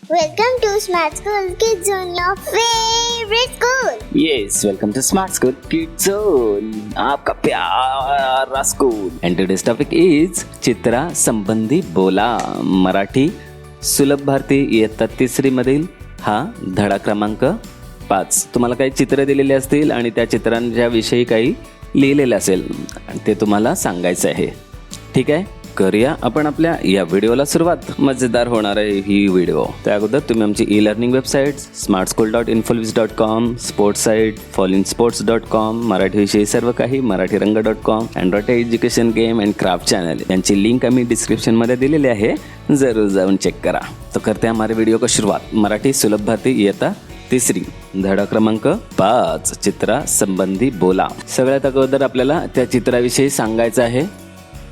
Welcome to Smart School Kids Zone, your favorite school. Yes, welcome to Smart School Kids Zone, आपका प्यारा school. And today's topic is चित्रा संबंधी बोला. मराठी सुलभ भारती इयत्ता 3री मधील हा धडा क्रमांक 5. तुम्हाला काही चित्र दिलेले असतील आणि त्या चित्रांच्या विषयी काही लिहिलेले असेल आणि ते तुम्हाला सांगायचं आहे. ठीक आहे, करूया आपण आपल्या या व्हिडिओला सुरुवात. मजेदार होणार आहे ही व्हिडिओ. त्या अगोदर तुम्ही आमची e learning website smartschool.infolives.com, sports site fallinsports.com, Marathi विषयी सर्व काही, मराठीरंग.com, Android education game and craft channel यांची लिंक आम्ही डिस्क्रिप्शनमध्ये दिलेली आहे, जरूर जाऊन चेक करा. तो करते हमारे व्हिडिओ को शुरुआत. मराठी सुलभ भारती इयत्ता 3री धडा क्रमांक 5, चित्रा संबंधी बोला. सगळ्यात अगोदर आपल्याला त्या चित्राविषयी सांगायचं आहे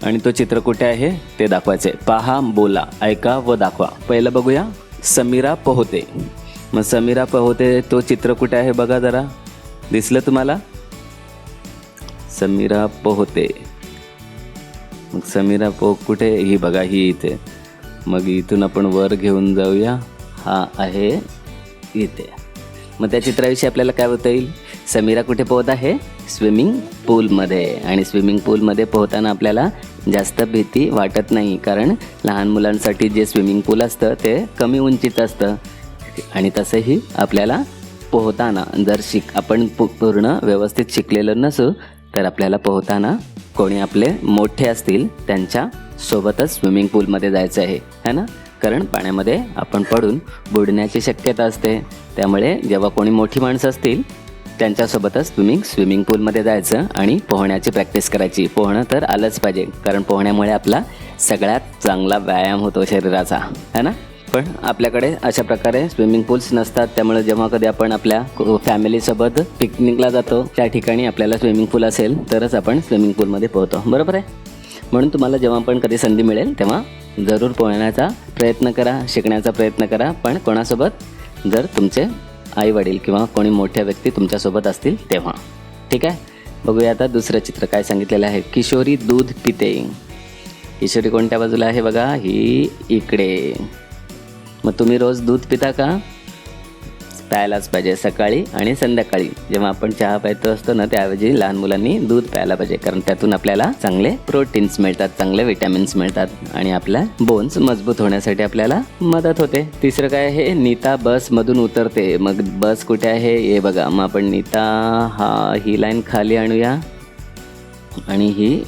आणि तो चित्र कुठे आहे ते दाखवायचे. पहा, बोला, ऐका व दाखवा. पहिलं बघूया समीरा पोहते. मग समीरा पोहते तो चित्र कुठे आहे बघा जरा. दिसलं तुम्हाला? समीरा पोहते. मग समीरा कुठे? ही बघा, ही इथे. मग इथून आपण वर घेऊन जाऊया. हा आहे इथे. मग त्या चित्राविषयी आपल्याला काय होता येईल? समीरा कुठे पोहत आहे? स्विमिंग पूलमध्ये. आणि स्विमिंग पूलमध्ये पोहताना आपल्याला जास्त भीती वाटत नाही, कारण लहान मुलांसाठी जे स्विमिंग पूल असतं ते कमी उंचीचं असतं. आणि तसंही आपल्याला पोहताना जर आपण पूर्ण व्यवस्थित शिकलेलं नसू तर आपल्याला पोहताना कोणी आपले मोठे असतील त्यांच्या सोबतच स्विमिंग पूलमध्ये जायचं आहे, है ना? कारण पाण्यामध्ये आपण पडून बुडण्याची शक्यता असते. त्यामुळे जेव्हा कोणी मोठी माणसं असतील त्यांच्यासोबतच स्विमिंग पूलमध्ये जायचं आणि पोहण्याची प्रॅक्टिस करायची. पोहणं तर आलंच पाहिजे, कारण पोहण्यामुळे आपला सगळ्यात चांगला व्यायाम होतो शरीराचा, है ना? पण आपल्याकडे अशा प्रकारे स्विमिंग पूल्स नसतात. त्यामुळे जेव्हा कधी आपण आपल्या फॅमिलीसोबत पिकनिकला जातो त्या ठिकाणी आपल्याला स्विमिंग पूल असेल तरच आपण स्विमिंग पूलमध्ये पोहतो, बरोबर आहे? म्हणून तुम्हाला जेव्हा पण कधी संधी मिळेल तेव्हा जरूर पोहण्याचा प्रयत्न करा, शिकण्याचा प्रयत्न करा. पण कोणासोबत? जर तुमचे आई वडील किंवा कोणी मोठ्या व्यक्ती तुमच्यासोबत असतील तेव्हा. ठीक आहे, बघूया आता दुसरं चित्र काय सांगितलेलं आहे. किशोरी दूध पिते. किशोरी कोणत्या बाजूला आहे बघा, ही इकडे. मग तुम्ही रोज दूध पिता का? प्यायलाच पाहिजे, सकाळी आणि संध्याकाळी. जेव्हा आपण चहा प्यायतो असतो ना, त्याऐवजी लहान मुलांनी दूध प्यायला पाहिजे, कारण त्यातून आपल्याला चांगले प्रोटीन्स मिळतात, चांगले विटॅमिन्स मिळतात आणि आपल्या बोन्स मजबूत होण्यासाठी आपल्याला मदत होते. तिसरं काय आहे? नीता बसमधून उतरते. मग बस कुठे आहे हे बघा. मग आपण नीता ही लाईन खाली आणूया आणि ही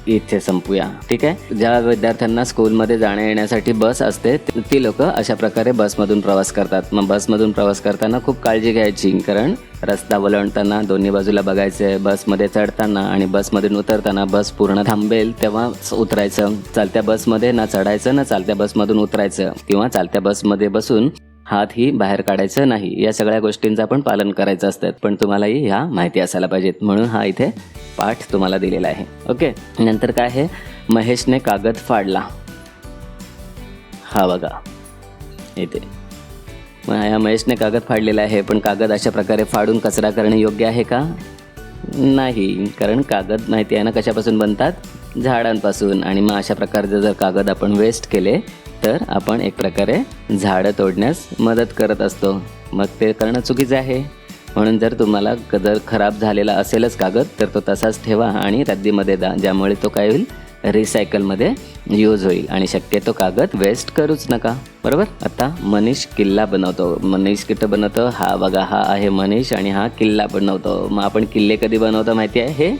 इथे संपूया. ठीक आहे, ज्या विद्यार्थ्यांना स्कूलमध्ये जाण्या येण्यासाठी बस असते ती लोक अशा प्रकारे बसमधून प्रवास करतात. मग बसमधून प्रवास करताना खूप काळजी घ्यायची, कारण रस्ता ओलांडताना दोन्ही बाजूला बघायचं, बसमध्ये चढताना आणि बसमधून उतरताना बस पूर्ण थांबेल तेव्हा उतरायचं. चालत्या बसमध्ये ना चढायचं ना चालत्या बसमधून उतरायचं, किंवा चालत्या बसमध्ये बसून हात ही बाहेर काढायचं नाही. या सगळ्या गोष्टींचं आपण पालन करायचं असतं, पण तुम्हालाही ह्या माहिती असायला पाहिजेत, म्हणून हा इथे पाठ तुम्हाला दिलेला आहे. ओके, नंतर काय आहे? महेशने कागद फाडला. हा बघा इथे. मग ह्या महेशने कागद फाडलेला आहे, पण कागद अशा प्रकारे फाडून कचरा करणे योग्य आहे का? नाही, कारण कागद माहिती आहे ना कशापासून बनतात? झाडांपासून. आणि मग अशा प्रकारचे जर कागद आपण वेस्ट केले तर आपण एक प्रकारे झाडं तोडण्यास मदत करत असतो. मग ते करणं चुकीचं आहे. म्हणून जर तुम्हाला जर खराब झालेला असेलच कागद तर तो तसाच ठेवा आणि रद्दीमध्ये द्या, ज्यामुळे तो काय होईल? रिसायकलमध्ये यूज होईल. आणि शक्यतो कागद वेस्ट करूच नका, बरोबर? आता मनीष किल्ला बनवतो. मनीष किल्ला बनवतो. हा बघा, हा आहे मनीष आणि हा किल्ला बनवतो. मग आपण किल्ले कधी बनवतो माहिती आहे हे?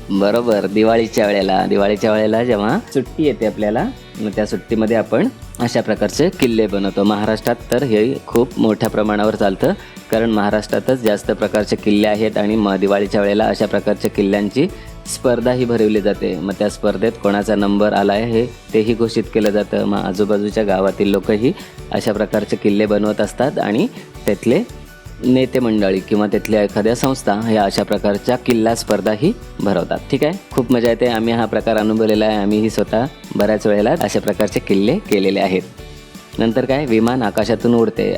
बरोबर, दिवाळीच्या वेळेला. दिवाळीच्या वेळेला जेव्हा सुट्टी येते आपल्याला, मग त्या सुट्टीमध्ये आपण अशा प्रकारचे किल्ले बनवतो. महाराष्ट्रात तर हे खूप मोठ्या प्रमाणावर चालतं, कारण महाराष्ट्रातच जास्त प्रकारचे किल्ले आहेत. आणि दिवाळीच्या वेळेला अशा प्रकारच्या किल्ल्यांची स्पर्धाही भरवली जाते. मग त्या स्पर्धेत कोणाचा नंबर आला आहे तेही घोषित केलं जातं. मग आजूबाजूच्या गावातील लोकही अशा प्रकारचे किल्ले बनवत असतात आणि त्यातले नेते मंडळी किंवा तिथल्या एखाद्या संस्था ह्या अशा प्रकारच्या किल्ला स्पर्धाही भरवतात. ठीक आहे, खूप मजा येते. आम्ही हा प्रकार अनुभवलेला आहे. आम्हीही स्वतः बऱ्याच वेळेला अशा प्रकारचे किल्ले केलेले आहेत. नंतर काय? विमान आकाशातून उडते.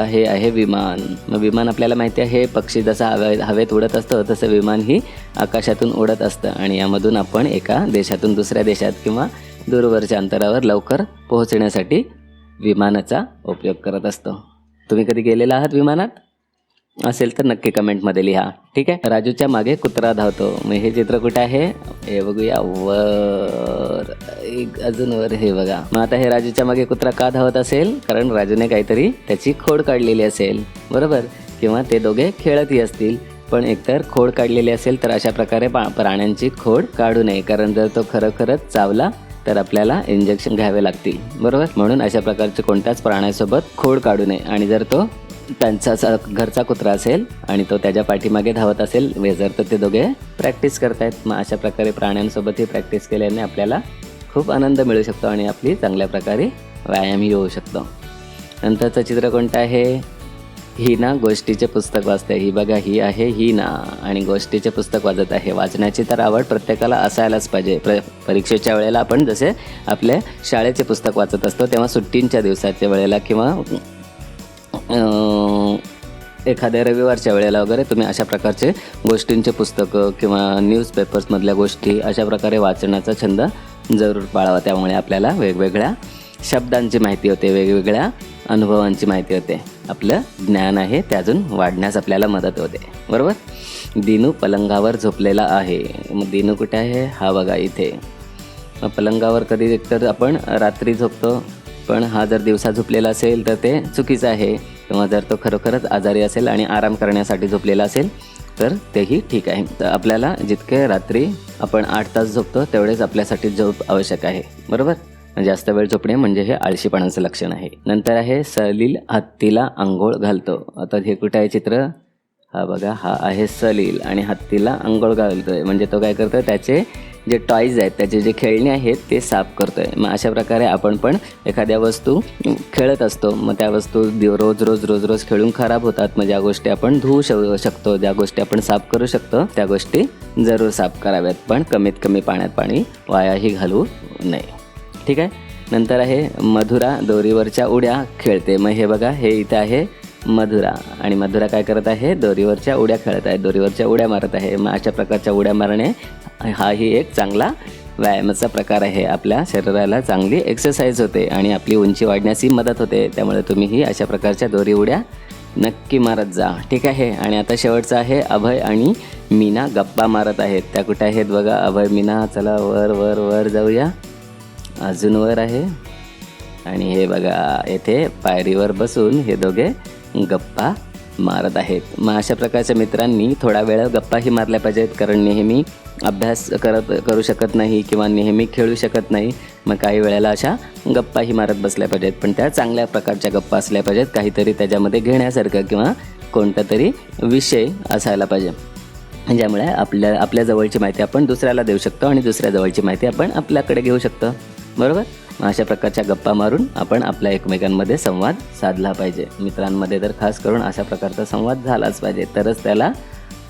हे आहे विमान. मग विमान आपल्याला माहिती आहे, पक्षी जसा हवेत उडत असतो तसं विमानही आकाशातून उडत असतं आणि यामधून आपण एका देशातून दुसऱ्या देशात किंवा दूरवरच्या अंतरावर लवकर पोहोचण्यासाठी विमानाचा उपयोग करत असतो. तुम्ही कधी गेलेला आहात विमानात असेल तर नक्की कमेंटमध्ये लिहा. ठीक आहे. राजूच्या मागे कुत्रा धावतो. मग हे चित्र कुठे आहे हे बघूया. वर एक अजून वर हे बघा. मग आता हे राजूच्या मागे कुत्रा का धावत असेल? कारण राजूने काहीतरी त्याची खोड काढलेली असेल, बरोबर, किंवा ते दोघे खेळतही असतील. पण एकतर खोड काढलेली असेल तर अशा प्रकारे प्राण्यांची खोड काढू नये, कारण जर तो खरोखरच चावला तर आपल्याला इंजेक्शन घ्यावे लागतील, बरोबर. म्हणून अशा प्रकारचे कोणत्याच प्राण्यासोबत खोड काढू नये. आणि जर तो त्यांचा घरचा कुत्रा असेल आणि तो त्याच्या पाठीमागे धावत असेल जर तर ते दोघे प्रॅक्टिस करतायत. मग अशा प्रकारे प्राण्यांसोबतही प्रॅक्टिस केल्याने आपल्याला खूप आनंद मिळू शकतो आणि आपली चांगल्या प्रकारे व्यायामही होऊ शकतो. नंतरचं चित्र कोणतं आहे? हिना गोष्टीचे पुस्तक वाचते. ही बघा, ही आहे हिना आणि गोष्टीचे पुस्तक वाचत आहे. वाचण्याची तर आवड प्रत्येकाला असायलाच पाहिजे. परीक्षेच्या वेळेला आपण जसे आपल्या शाळेचे पुस्तक वाचत असतो तेव्हा सुट्टींच्या दिवसाच्या वेळेला किंवा एखाद्या रविवारच्या वेळेला वगैरे तुम्ही अशा प्रकारचे गोष्टींचे पुस्तकं किंवा न्यूजपेपर्समधल्या गोष्टी अशा प्रकारे वाचण्याचा छंद जरूर पाळावा. त्यामुळे आपल्याला वेगवेगळ्या शब्दांची माहिती होते, वेगवेगळ्या अनुभवांची माहिती होते. आपलं ज्ञान आहे ते अजून वाढण्यास आपल्याला मदत होते, बरोबर. दिनू पलंगावर झोपलेला आहे. मग दिनू कुठे आहे? हा बघा इथे. मग पलंगावर कधी एकतर आपण रात्री झोपतो, पण हा जर दिवसा झोपलेला असेल तर ते चुकीचं आहे. किंवा जर तो खरोखरच आजारी असेल आणि आराम करण्यासाठी झोपलेला असेल तर तेही ठीक आहे. तर आपल्याला जितके रात्री आपण 8 तास झोपतो तेवढेच आपल्यासाठी झोप आवश्यक आहे, बरोबर. जास्त वेळ झोपणे म्हणजे हे आळशीपणाचं लक्षण आहे. नंतर आहे सलील हत्तीला आंघोळ घालतो. आता हे कुठं आहे चित्र? हा बघा, हा आहे सलील आणि हत्तीला आंघोळ घालतोय. म्हणजे तो काय करतोय? त्याचे जे टॉईज आहेत, त्याचे जे खेळणे आहेत ते साफ करतोय. मग अशा प्रकारे आपण पण एखाद्या वस्तू खेळत असतो. मग त्या वस्तू रोज खेळून खराब होतात. मग ज्या गोष्टी आपण धुवू शकतो, ज्या गोष्टी आपण साफ करू शकतो त्या गोष्टी जरूर साफ कराव्यात. पण कमीत कमी पाण्यात पाणी वायाही घालवू नये. ठीक आहे. नंतर आहे मधुरा दोरीवरच्या उड्या खेळते. मग हे बघा, हे इथे आहे मधुरा आणि मधुरा काय करत आहे? दोरीवरच्या उड्या खेळत आहे, दोरीवरच्या उड्या मारत आहे. मग अशा प्रकारच्या उड्या मारणे हाही एक चांगला व्यायामाचा प्रकार आहे. आपल्या शरीराला चांगली एक्सरसाइज होते आणि आपली उंची वाढण्यासही मदत होते. त्यामुळे तुम्हीही अशा प्रकारच्या दोरी उड्या नक्की मारत जा. ठीक आहे. आणि आता शेवटचं आहे अभय आणि मीना गप्पा मारत आहेत. त्या कुठे आहेत बघा? अभय मीना. चला वर वर वर जाऊया. अजून वर आहे आणि हे बघा इथे पायरीवर बसून हे दोघे गप्पा मारत आहेत. मग अशा प्रकारच्या मित्रांनी थोडा वेळ गप्पाही मारल्या पाहिजेत, कारण नेहमी अभ्यास करू शकत नाही किंवा नेहमी खेळू शकत नाही. मग काही वेळेला अशा गप्पाही मारत बसल्या पाहिजेत, पण त्या चांगल्या प्रकारच्या गप्पा असल्या पाहिजेत. काहीतरी त्याच्यामध्ये घेण्यासारखं किंवा कोणता तरी विषय असायला पाहिजे, ज्यामुळे आपल्या जवळची माहिती आपण दुसऱ्याला देऊ शकतो आणि दुसऱ्या जवळची माहिती आपण आपल्याकडे घेऊ शकतो, बरोबर. अशा प्रकारच्या गप्पा मारून आपण आपल्या एकमेकांमध्ये संवाद साधला पाहिजे. मित्रांमध्ये तर खास करून अशा प्रकारचा संवाद झालाच पाहिजे, तरच त्याला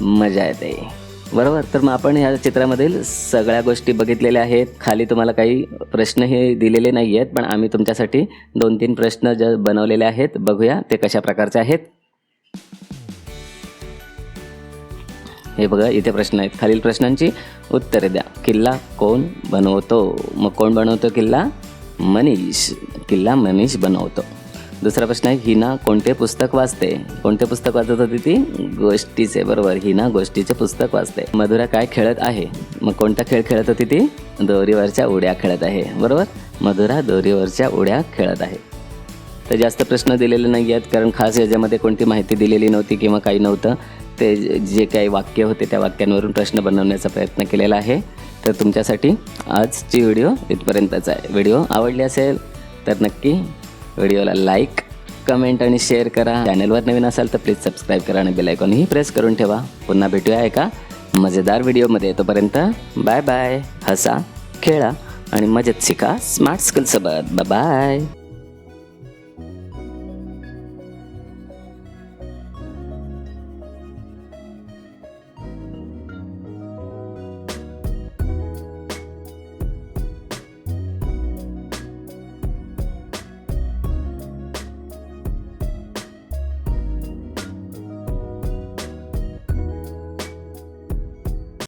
मजा येते, बरोबर. तर मग आपण ह्या चित्रामधील सगळ्या गोष्टी बघितलेल्या आहेत. खाली तुम्हाला काही प्रश्न हे दिलेले नाही आहेत, पण आम्ही तुमच्यासाठी 2-3 प्रश्न बनवलेले आहेत. बघूया ते कशा प्रकारचे आहेत. हे बघा, इथे प्रश्न आहेत. खालील प्रश्नांची उत्तरे द्या. किल्ला कोण बनवतो? मग कोण बनवतो किल्ला? मनीष. किल्ला मनीष बनवतो. दुसरा प्रश्न आहे, हिना कोणते पुस्तक वाचते? कोणते पुस्तक वाचत होती ती? गोष्टीचे, बरोबर. हिना गोष्टीचे पुस्तक वाचते. मधुरा काय खेळत आहे? मग कोणता खेळ खेळत होती ती? दोरीवरच्या उड्या खेळत आहे, बरोबर. मधुरा दोरीवरच्या उड्या खेळत आहे. तर जास्त प्रश्न दिलेले नाही आहेत, कारण खास याच्यामध्ये कोणती माहिती दिलेली नव्हती किंवा काही नव्हतं. ते जे काही वाक्य होते त्या वाक्यांवरून प्रश्न बनवण्याचा प्रयत्न केलेला आहे. तर तुमच्यासाठी आजची व्हिडिओ इथपर्यंतच आहे. व्हिडिओ आवडली असेल तर नक्की व्हिडिओला लाईक, कमेंट आणि शेअर करा. चॅनलवर नवीन असाल तर प्लीज सबस्क्राईब करा आणि बेल आयकॉनही प्रेस करून ठेवा. पुन्हा भेटूया एका मजेदार व्हिडिओमध्ये. तोपर्यंत बाय बाय. हसा, खेळा आणि मजेत शिका स्मार्ट स्किल्ससोबत. Bye bye.